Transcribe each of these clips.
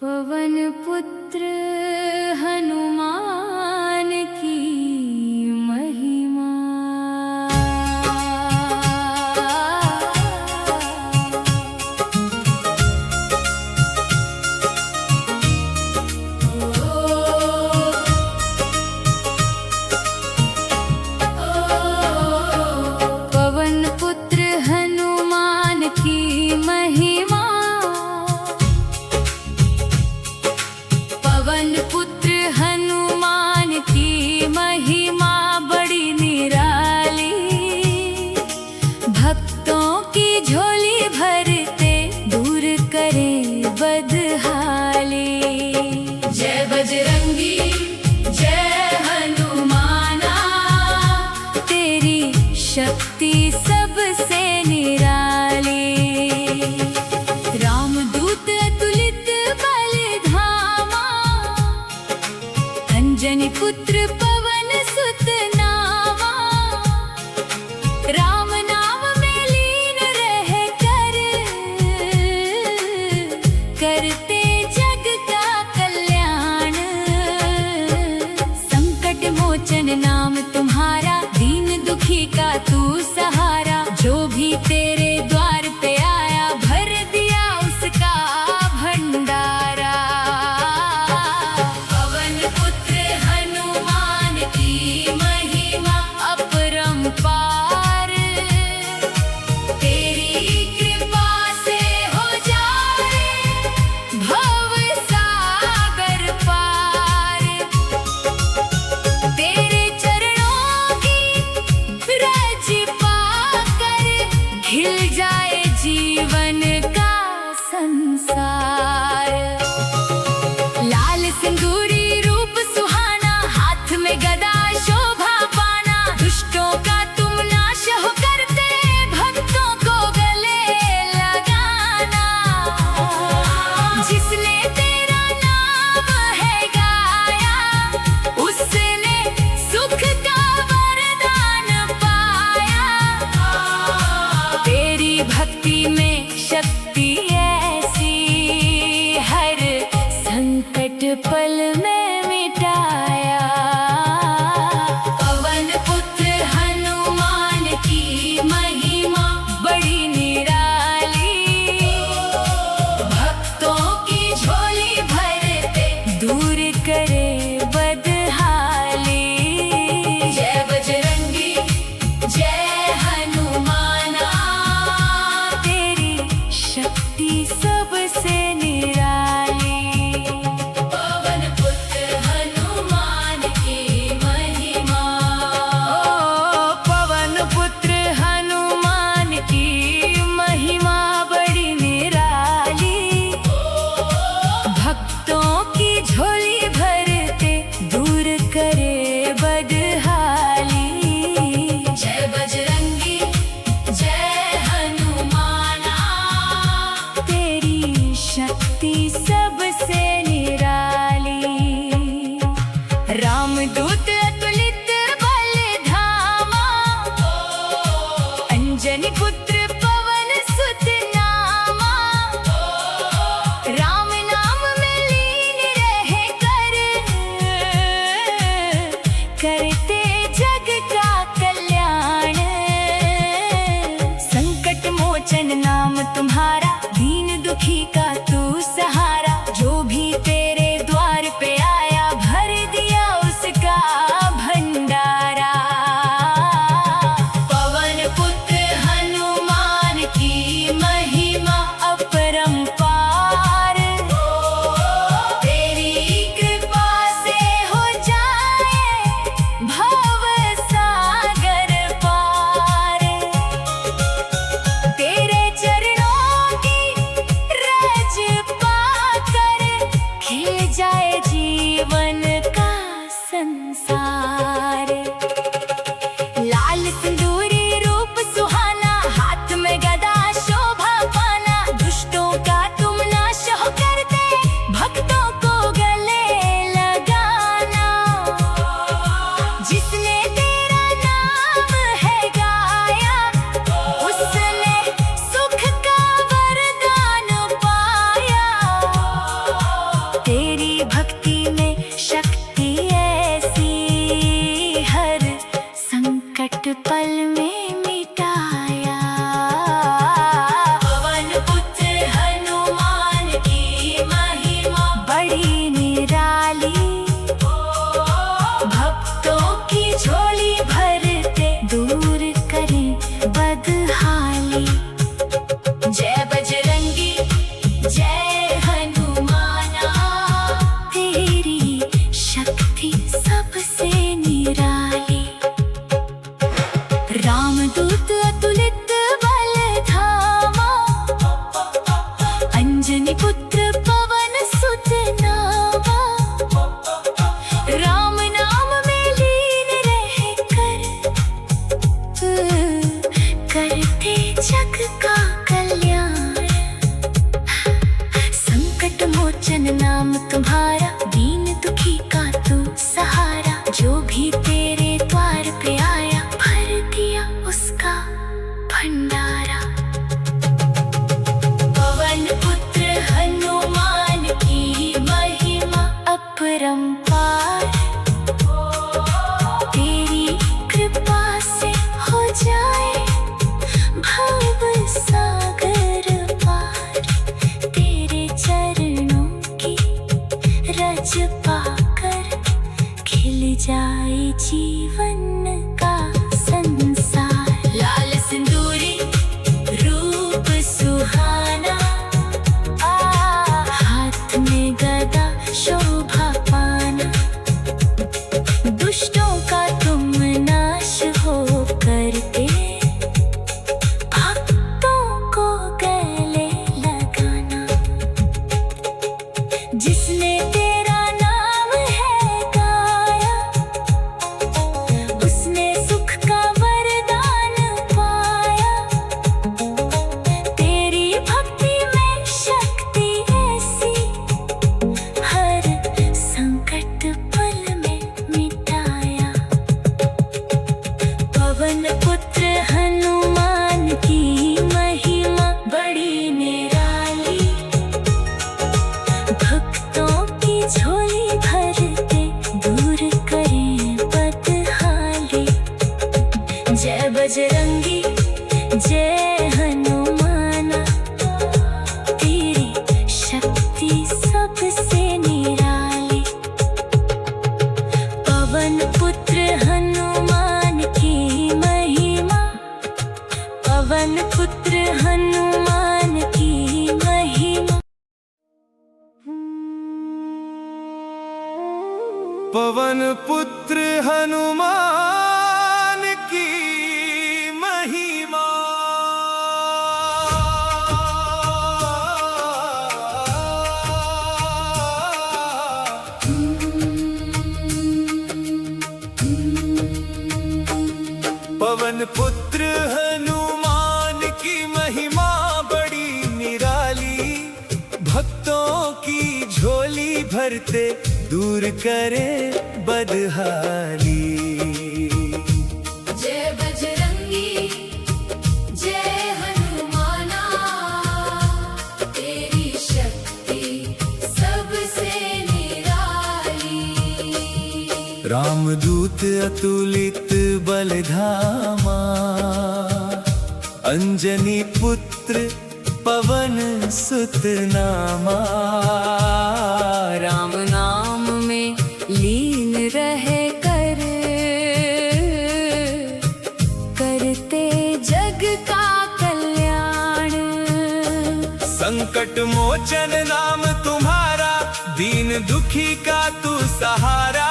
पवन पुत्र हनुमान की महिमा। पवन पुत्र हनुमान की महिमा। पवन पुत्र हनुमान की महिमा बड़ी निराली। भक्तों की झोली भरते दूर करे बदहाली। जय बजरंगी जय हनुमाना, तेरी शक्ति सबसे निराली। रामदूत अतुलित बल धामा, अंजनी पुत्र पवन सुत नामा। राम नाम में लीन रह कर करते जग का कल्याण। संकट मोचन नाम तुम्हारा, दीन दुखी का तू सहारा। जो भी तेरे द्वार पे आया, भर दिया उसका भंडारा। पवन पुत्र हनुमान की महिमा अपरंपार। तेरी कृपा से हो जाए भव सागर पार। तेरे चरणों की रज पाकर खिल जाए जीवन का संसार। लाल सिंदूरी रूप सुहाना, हाथ में गदा शोभा पाना। दुष्टों का तुम नाश हो करते, भक्तों को गले लगाना। जिसने तेरा नाम है गाया, उसने सुख का वरदान पाया। तेरी भक्ति में शक्ति ऐसी, हर संकट पल में मिटाया। पवन पुत्र हनुमान की महिमा बड़ी निराली। भक्तों की झोली भरते दूर करे बदहाली। जय बजरंगी जय हनुमाना, तेरी शक्ति सबसे निराली। पवन पुत्र हनुमान की महिमा। पवन पुत्र हनुमान की महिमा बड़ी निराली। भक्तों की झोली भरते दूर करे बदहाली। जय बजरंगी जय हनुमाना, तेरी शक्ति सबसे निराली। रामदूत अतुलित बल धामा, अंजनी पुत्र पवन सुत नामा। राम नाम में लीन रह कर करते जग का कल्याण। संकट मोचन नाम तुम्हारा, दीन दुखी का तू सहारा। जो भी तेरे द्वार पे आया, भर दिया उसका भंडारा। पवन पुत्र हनुमान की महिमा अपरंपार। तेरी कृपा से हो जाए भव सागर पार। तेरे चरणों की रज पुत्र पवन सुत नामा, राम नाम में लीन रह कर करते जग का कल्याण। संकट मोचन नाम तुम्हारा, दीन दुखी का तू सहारा। जो भी तेरे द्वार पे आया, भर दिया उसका भंडारा। पवन पुत्र हनुमान की महिमा अपरंपार, तेरी कृपा से हो जाए भव सागर पार। तेरे चरणों की रज पाकर खिल जाए जीवन का संसार। लाल सिंदूरी रूप सुहाना, हाथ में गदा शोभा पाना। दुष्टों का तुम नाश हो करते, भक्तों को गले लगाना। जिसने तेरा नाम है गाया, उसने सुख का वरदान पाया। तेरी भक्ति में शक्ति ऐसी, हर संकट पल में मिटाया। पवन पुत्र हनुमान की महिमा बड़ी निराली, भक्तों की झोली भरते दूर करें बदहाली। जय बजरंगी जय हनुमाना, तेरी शक्ति सबसे निराली। पवन पुत्र हनुमान की महिमा, पवन पुत्र हनुमान की महिमा। पवन पुत्र हनुमान की महिमा। पवन पुत्र हनुमान की महिमा बड़ी निराली, भक्तों की झोली भरते दूर करे बदहाली। जय बजरंगी जय हनुमाना, तेरी शक्ति सबसे निराली। रामदूत अतुलित बलधामा, अंजनी पुत्र पवन सुत नामा। राम नाम में लीन रह कर करते जग का कल्याण। संकट मोचन नाम तुम्हारा, दीन दुखी का तू सहारा।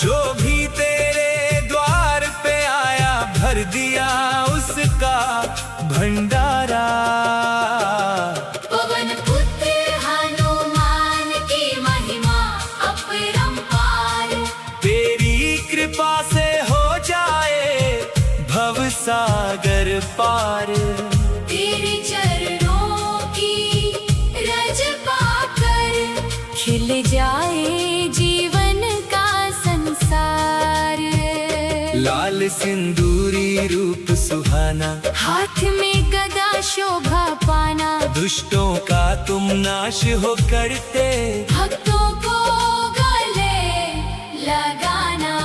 जो भी तेरे द्वार पे आया, भर दिया उसका भंडारा। पवन पुत्र हनुमान की महिमा अपरंपार, तेरी कृपा से हो जाए भव सागर पार। तेरे चरणों की रज पाकर खिल जाए जीवन का संसार। लाल सिंदूरी रूप सुहाना, हाथ में गदा शोभा पाना। दुष्टों का तुम नाश हो करते, भक्तों को गले लगाना।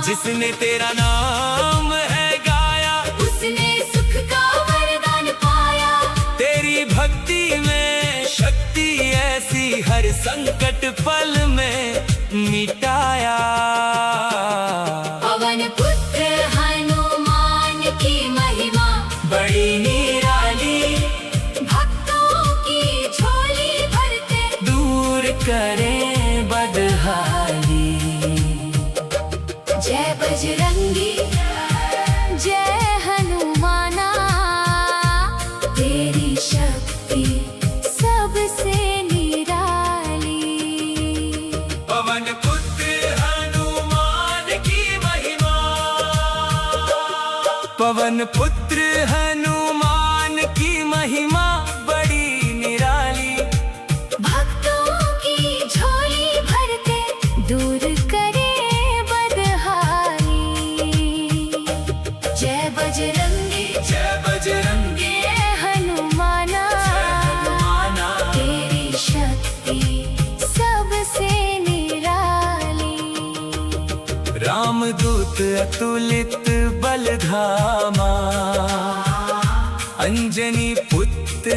जिसने तेरा नाम है गाया, उसने सुख का वरदान पाया। तेरी भक्ति में शक्ति ऐसी, हर संकट पल में मिटाया। पवन पुत्र हनुमान की महिमा बड़ी निराली, भक्तों की झोली भरते दूर करें बदहाली। जय बजरंगी जय हनुमाना, तेरी शक्ति सब पवन पुत्र हनुमान की महिमा बड़ी निराली। भक्तों की झोली भरते दूर करे बदहाली। जय बजरंगी जय बजरंगी हनुमाना, तेरी शक्ति सबसे निराली। रामदूत अतुलित बलधामा, अंजनी पुत्र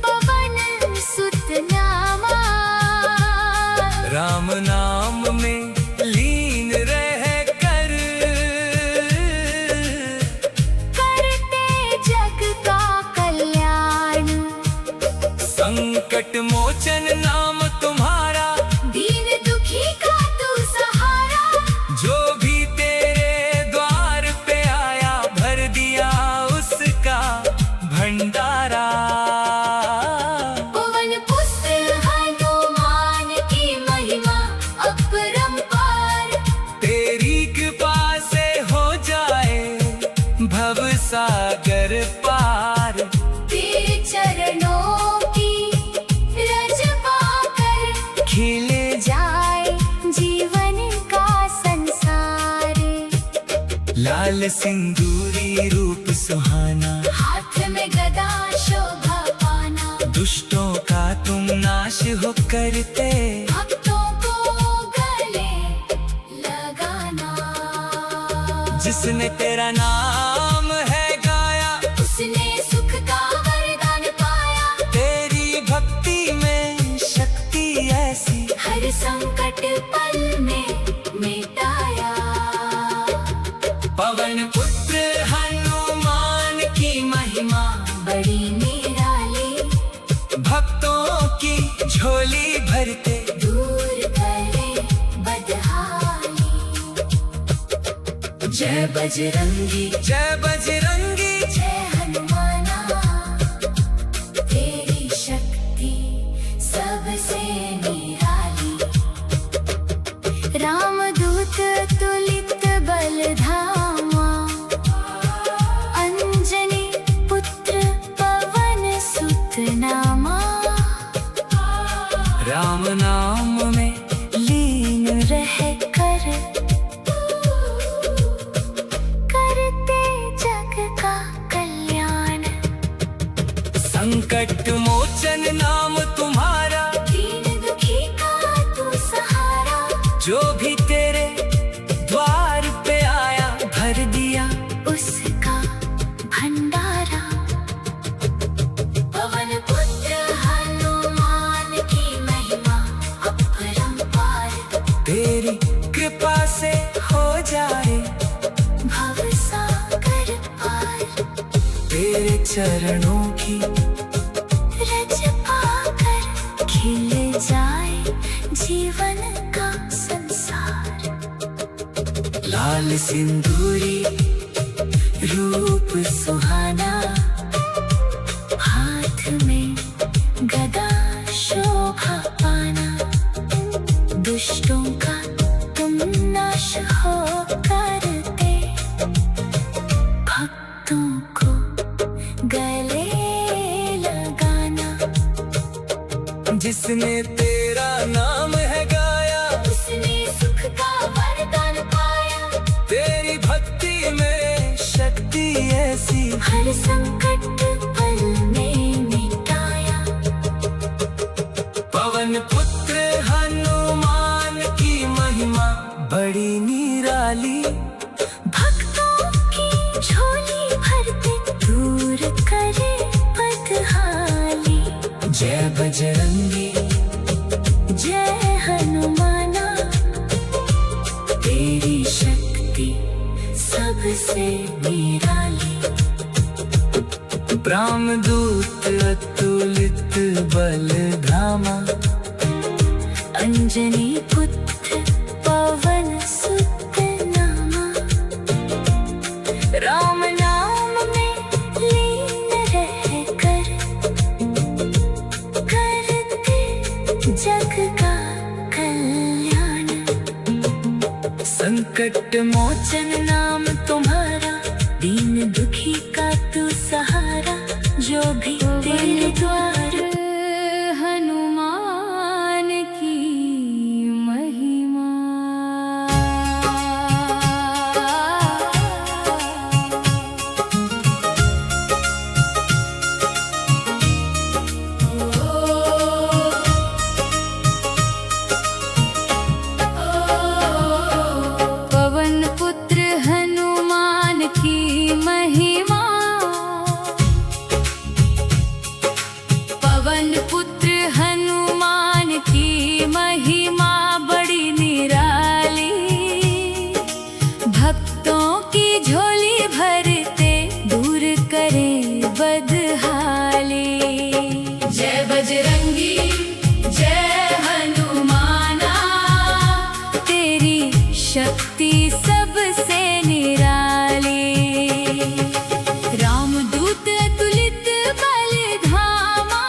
पवन सुत नामा। राम नाम में लीन रह कर, करते जग का कल्याण। संकट मोचन नाम तुम्हारा, दीन दुखी का तू सहारा। जो भी तेरे द्वार पे आया भर दिया उसका भंडारा। पवन पुत्र हनुमान की महिमा अपरंपार। तेरी कृपा से हो जाए भव सागर पार। तेरे चरणों की रज पाकर खिले जाए जीवन का संसार। लाल सिंदूरी रूप सुहाना, हाथ में गदा शोभा पाना। दुष्टों का तुम नाश हो करते। भक्तों को गले लगाना। जिसने तेरा नाम है गाया, उसने सुख का वरदान पाया। तेरी भक्ति में शक्ति ऐसी, हर संकट पल में मिटाया। पवन पुत्र हनुमान की महिमा बड़ी निराली। भक्तों की झोली भरते दूर करे बदहाली। जय बजरंगी जय बजरंगी जय हनुमाना, तेरी शक्ति सबसे निराली। रामदूत तुलित बलधामा, अंजनी पुत्र पवन सुत नामा। राम नाम में लीन रह कर, करते जग का कल्याण। संकट मोचन नाम तुम्हारा, दीन दुखी का तू सहारा। जो भी तेरे द्वार पे आया भर दिया उसका भंडारा। पवन पुत्र हनुमान की महिमा अपरंपार। तेरी कृपा से हो जाए भव सागर पार। तेरे चरणों की रज पाकर खिल जाए जीवन का संसार। लाल सिंदूरी रूप सुहाना, हाथ में गदा शोभा पाना। दुष्टों का तुम नाश हो करते। भक्तों को गले लगाना। जिसने तेरा नाम है गाया, उसने सुख का वरदान पाया। तेरी भक्ति में शक्ति ऐसी, हर संकट पल में मिटाया। पवन पुत्र हनुमान की महिमा बड़ी निराली। भक्तों की झोली भरते दूर करे बदहाली। जय बजरंगी जय हनुमाना, तेरी शक्ति सबसे निराली। रामदूत अतुलित बलधामा, अंजनी पुत्र पवन सुत नामा। राम नाम में लीन रह कर, करते जग का कल्याण। संकट मोचन नाम तुम्हारा, दीन दुखी द्वार हनुमान की महिमा। पवन पुत्र हनुमान की महिमा। पवन पुत्र हनुमान की महिमा बड़ी निराली। भक्तों की झोली भरते दूर करे बदहाली। जय बजरंगी जय हनुमाना, तेरी शक्ति सबसे निराली। रामदूत अतुलित बल धामा,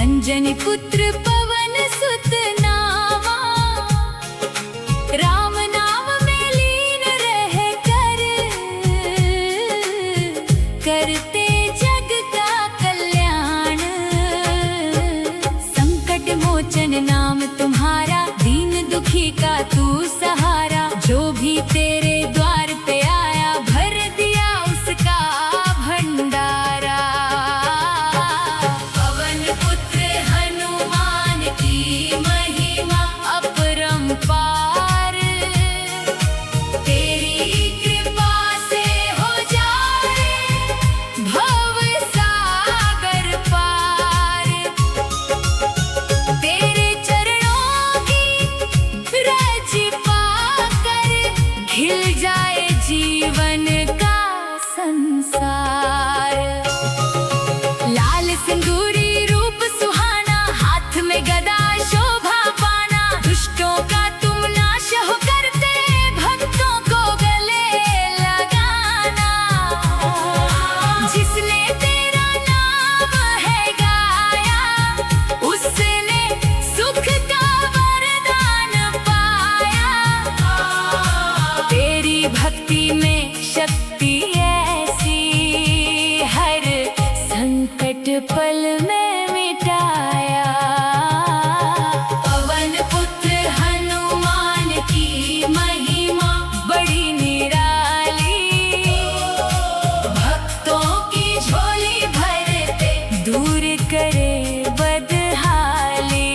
अंजनी पुत्र पवन सुत नामा। राम नाम में लीन रह कर, करते जग का कल्याण। संकट मोचन नाम तुम्हारा, दीन दुखी का तू सहारा। जो भी तेरे द्वार पे आया, भर दिया उसका भंडारा। पवन पुत्र हनुमान की महिमा अपरंपार। तेरी कृपा से हो जाए भव सागर पार। तेरे चरणों की रज पाकर, खिल जाए जीवन का संसार। लाल सिंदूरी रूप सुहाना, हाथ में गदा शोभा पाना। दुष्टों का तुम नाश हो करते, भक्तों को गले लगाना। जिसने तेरा नाम है गाया, उसने सुख का वरदान पाया। तेरी भक्ति में शक्ति ऐसी, हर संकट पल में मिटाया। पवन पुत्र हनुमान की महिमा बड़ी निराली। भक्तों की झोली भरते दूर करे बदहाली।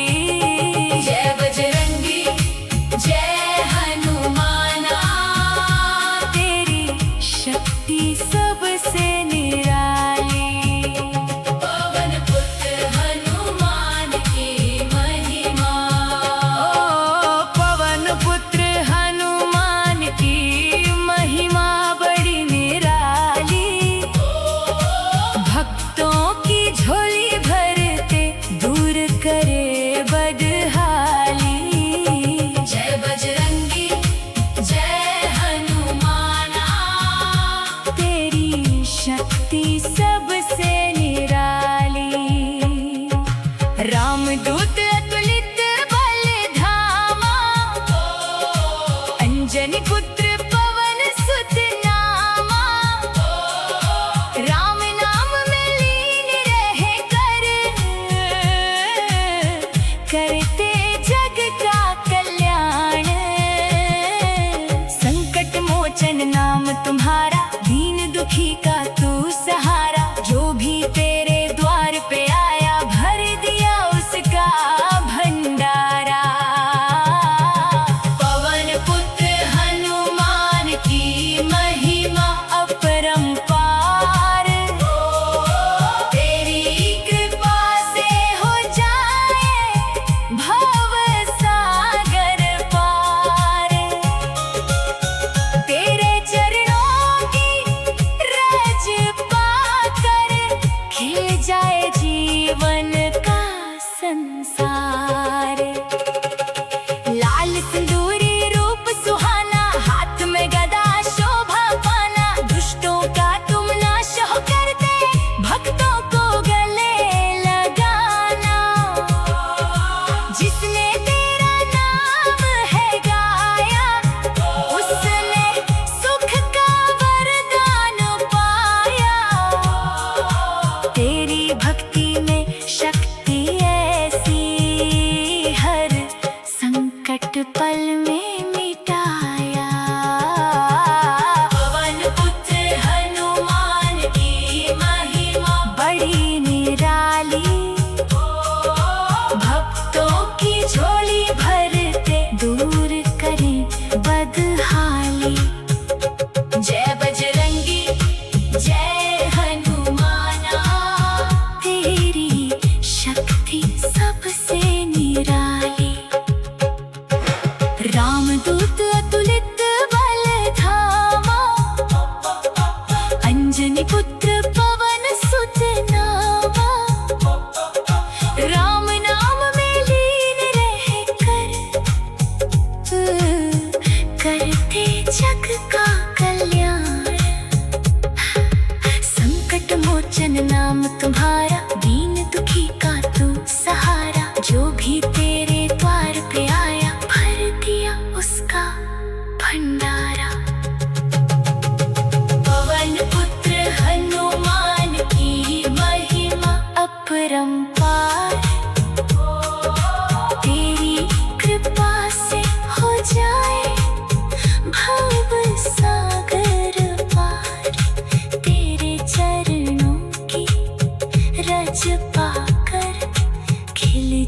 जय बजरंगी जय हनुमाना, तेरी शक्ति सबसे निराली। पवन पुत्र हनुमान की महिमा। पवन पुत्र हनुमान की महिमा बड़ी निराली। भक्तों की झोली भरते दूर करे बदहाली। जय बजरंगी जय हनुमाना, तेरी शक्ति सबसे निराली। रामदूत अतुलित बल धामा, अंजनी पुत्र पवन सुत नामा। राम नाम में लीन रह कर, करते जग का कल्याण। संकट मोचन नाम तुम्हारा, दीन दुखी का तू सहारा। जो भी तेरे द्वार पे आया, भर दिया उसका भंडारा। पवन पुत्र हनुमान की महिमा अपरंपार। तेरी कृपा से हो जाए भव सागर पार। तेरे चरणों की रज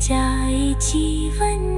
जाए जीवन